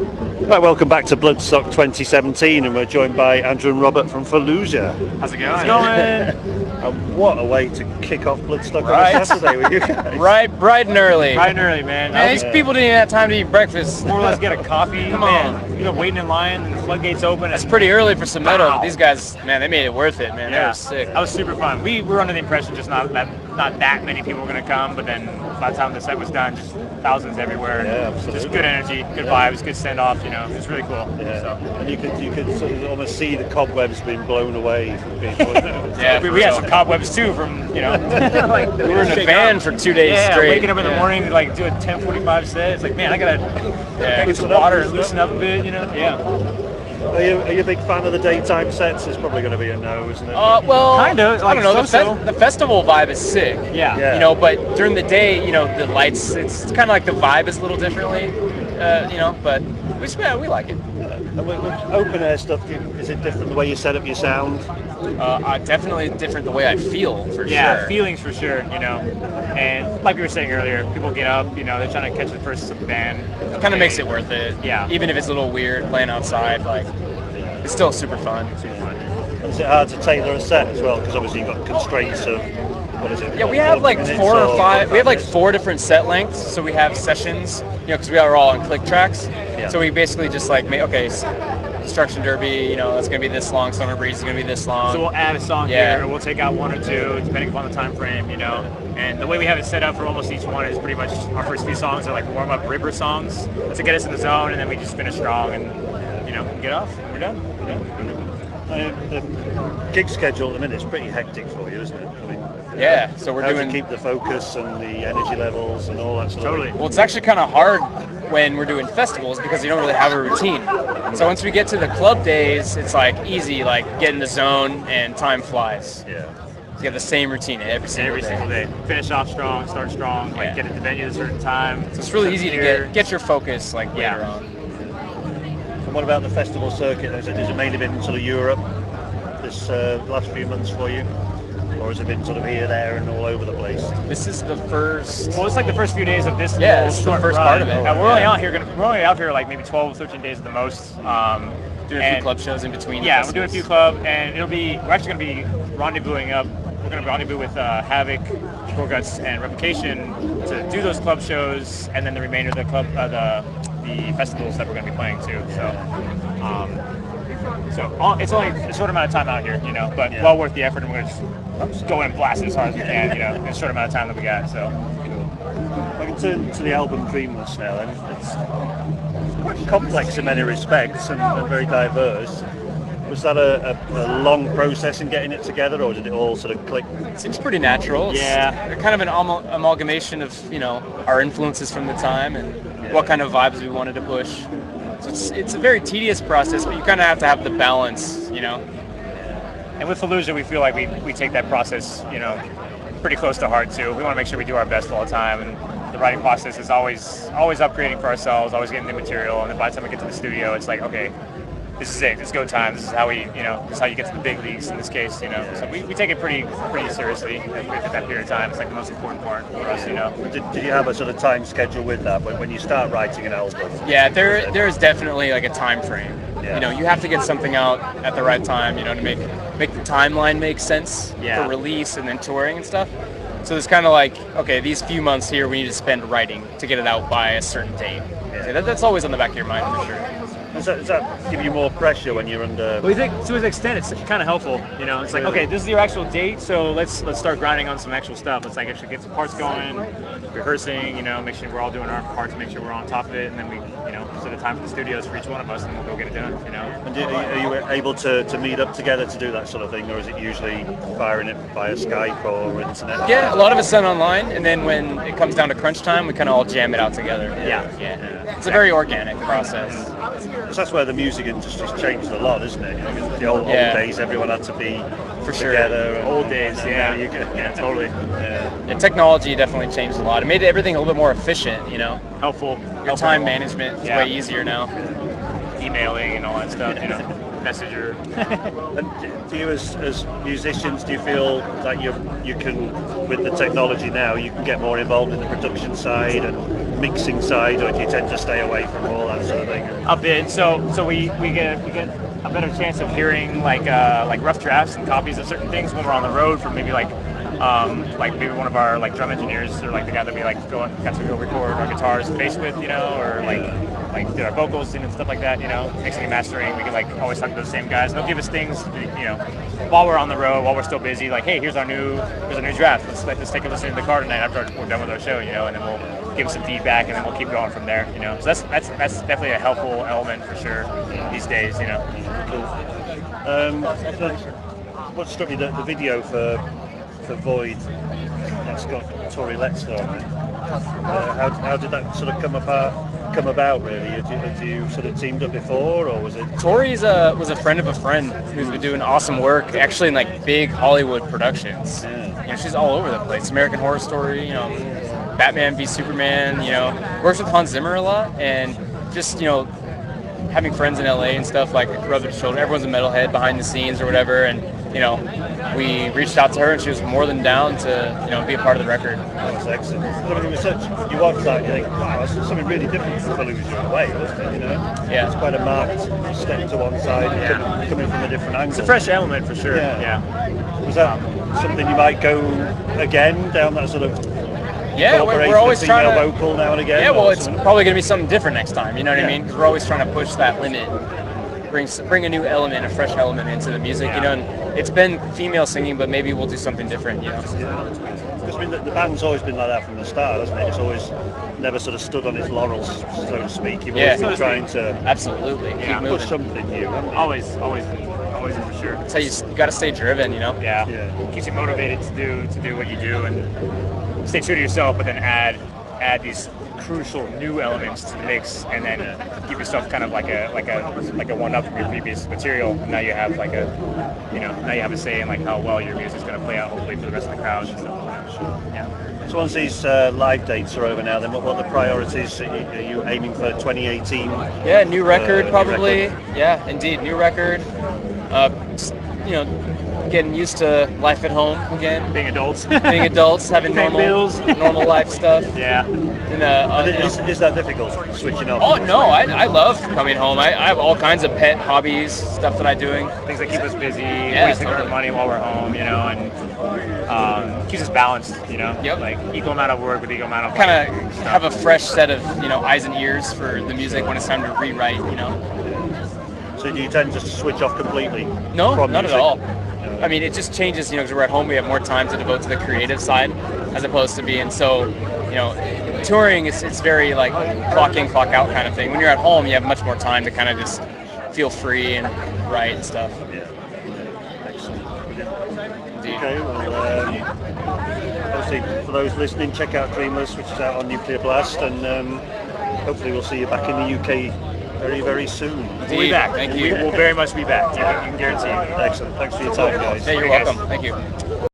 Right, welcome back to Bloodstock 2017, and we're joined by Andrew and Robert from Fallujah. How's it going? How's it going? And what a way to kick off Bloodstock Right. on a Saturday with you guys. Right, bright and early. Bright and early, man. Man, these people didn't even have time to eat breakfast. More or less get a coffee. Come man. on. You know, waiting in line and the floodgates open. That's pretty early for some metal. But these guys, man, they made it worth it, man. They Yeah, were sick. that was super fun. We were under the impression just not that many people were going to come, but then by the time the set was done, just thousands everywhere. Yeah, absolutely. Just good energy, good vibes, good send off. You know, it was really cool. Yeah. So. And you could sort of almost see the cobwebs being blown away from people. Yeah, we had some cobwebs too from like we were in a van for 2 days straight. Waking up in the morning to like do a 10:45 set. It's like, man, I gotta get some water, loosen up a bit. Yeah. Are you a big fan of the daytime sets? It's probably going to be a no, isn't it? Well, Kinda, I don't know. so-so. The festival vibe is sick. Yeah. You know, but during the day, the lights, it's kind of like the vibe is a little differently. But we like it. And with open air stuff, is it different the way you set up your sound? Definitely different the way I feel, for Yeah, sure. feelings for sure, And like we were saying earlier, people get up, they're trying to catch the first band. It kind of makes it worth it. Yeah. Even if it's a little weird playing outside, like, it's still super fun. And is it hard to tailor a set as well? Because obviously you've got constraints of, what is it? Yeah, we have like 40 four minutes or five. We have like 4 different set lengths. So we have sessions, because we are all on click tracks. Yeah. So we basically just like make, Destruction Derby, that's going to be this long. Summer Breeze is going to be this long. So we'll add a song Yeah. here, or we'll take out 1 or 2, depending upon the time frame, And the way we have it set up for almost each one is pretty much our first few songs are like warm-up ripper songs to get us in the zone, and then we just finish strong and, get off. We're done. The gig schedule at the minute is pretty hectic for you, isn't it? I mean, Yeah, so we're how doing. to keep the focus and the energy levels and all that sort Totally. of thing. Well, it's actually kind of hard when we're doing festivals because you don't really have a routine. So once we get to the club days, it's like easy, like get in the zone and time flies. Yeah. You have the same routine every single day. Finish off strong, start strong, Yeah. get at the venue at a certain time. So it's really easy to get your focus like later Yeah. on. And what about the festival circuit? Has it mainly been sort of Europe this last few months for you? Or has it been sort of here, there, and all over the place? This is the first. Well, it's like the first few days of this. Yeah, little this is the short first run. part of it. We're only Yeah. out here. We're only out here like maybe 12, 13 days at the most. Doing a few club shows in between. Yeah, we're doing a few club, and we're actually going to be rendezvousing up. We're going to rendezvous with Havoc, Guts, and Replication to do those club shows, and then the remainder of the club, the festivals that we're going to be playing too. So it's only a short amount of time out here, but well worth the effort, and we're going to just go in and blast it as hard as we can, in a short amount of time that we got. So. I can turn to the album Dreamless now, and it's quite complex in many respects and very diverse. Was that a long process in getting it together, or did it all sort of click? It seems pretty natural. It's kind of an amalgamation of our influences from the time and what kind of vibes we wanted to push. So it's a very tedious process, but you kind of have to have the balance, And with Fallujah, we feel like we take that process, pretty close to heart too. We want to make sure we do our best all the time, and the writing process is always upgrading for ourselves, always getting new material. And then by the time we get to the studio, it's like, okay, this is it. It's go time. This is how this is how you get to the big leagues in this case, So we take it pretty seriously at that period of time. It's like the most important part for us, Did you have a sort of time schedule with that when you start writing an album? Yeah, there is definitely like a time frame. Yeah. You have to get something out at the right time, to make the timeline make sense for release and then touring and stuff. So it's kind of like, okay, these few months here we need to spend writing to get it out by a certain date. Yeah. So that's always on the back of your mind for sure. Does that give you more pressure when you're under? Well, we think to an extent it's kind of helpful. It's like, okay, this is your actual date, so let's start grinding on some actual stuff. Let's like actually get some parts going, rehearsing. Make sure we're all doing our parts, make sure we're on top of it, and then we, set a time for the studios for each one of us, and we'll go get it done. And are you able to meet up together to do that sort of thing, or is it usually firing it via Skype or internet? Yeah, a lot of it's done online, and then when it comes down to crunch time, we kind of all jam it out together. Yeah. It's a very organic process. Because that's where the music industry's changed a lot, isn't it? The old days, everyone had to be For sure. together. And, Old days, and now you can, totally. Yeah, technology definitely changed a lot. It made everything a little bit more efficient, Helpful. Your time management is Yeah. way easier now. Emailing and all that stuff, Messenger. And do you, as musicians, do you feel that you can, with the technology now, you can get more involved in the production side and mixing side, or do you tend to stay away from all that sort of thing? A bit. So we get a better chance of hearing like rough drafts and copies of certain things when we're on the road from maybe like maybe one of our like drum engineers or like the guy that we like got to go record our guitars and bass with, you know, or like did our vocals and stuff like that, you know, mixing and mastering. We can like always talk to those same guys. They'll give us things, you know, while we're on the road, while we're still busy. Like, hey, here's a new draft. Let's take a listen to the car tonight after we're done with our show, you know, and then we'll give us some feedback and then we'll keep going from there, you know. So that's definitely a helpful element for sure these days, you know. Cool. What struck me, the video for Void, that's got Tori Letster on it. How did that sort of come about really? Had you sort of teamed up before, or was it? Tori's was a friend of a friend who's been doing awesome work, actually in like big Hollywood productions. Yeah. You know, she's all over the place. American Horror Story, you know, Batman v Superman. You know, works with Hans Zimmer a lot, and just, you know, having friends in LA and stuff, like rub their shoulder. Everyone's a metalhead behind the scenes or whatever, and you know, we reached out to her and she was more than down to, you know, be a part of the record. That's excellent. I mean, you watch that, you think, wow, that's something really different from Fallujah in a way, wasn't it? You know, yeah, it's quite a marked step to one side, coming from a different angle. It's a fresh element for sure. Yeah. Was that something you might go again down that sort of? Yeah, we're always trying to vocal now and again. Yeah, well, it's probably going to be something different next time. You know what I mean? Because we're always trying to push that limit, bring a new element, a fresh element into the music. You know, and it's been female singing, but maybe we'll do something different. You know. Because I mean, the band's always been like that from the start, hasn't it? It's always never sort of stood on its laurels, so to speak. You've always been trying to absolutely keep moving. Push something new. Always for sure. That's how you got to stay driven. You know. Yeah. Keeps you motivated to do what you do and stay true to yourself, but then add these crucial new elements to the mix, and then give yourself kind of like a one-up from your previous material. And now you have now you have a say in like how well your music's going to play out, hopefully for the rest of the crowd and stuff. Yeah. So once these live dates are over now, then what are the priorities? Are you aiming for 2018? Yeah, new record probably. New record. Yeah, indeed, new record. Just, you know, getting used to life at home again. Being adults, having normal life stuff. Yeah. And, is that difficult, switching off? Oh no, I love coming home. I have all kinds of pet hobbies, stuff that I'm doing. Things that keep us busy, ways to earn money while we're home, you know, and keeps us balanced, you know. Yep. Like equal amount of work with equal amount of kind of have a fresh set of, you know, eyes and ears for the music when it's time to rewrite, you know. So do you tend to switch off completely? No, from not music? at all. I mean, it just changes, you know, because we're at home, we have more time to devote to the creative side as opposed to being so, you know, touring it's very like clock in, clock out kind of thing. When you're at home, you have much more time to kind of just feel free and write and stuff. Yeah. Excellent. Indeed. Okay, well, obviously for those listening, check out Dreamless, which is out on Nuclear Blast, and hopefully we'll see you back in the UK very, very soon. We'll be back. Thank you. We'll very much be back. You can guarantee. Excellent. Thanks for your time, guys. Yeah, you're welcome. Thank you.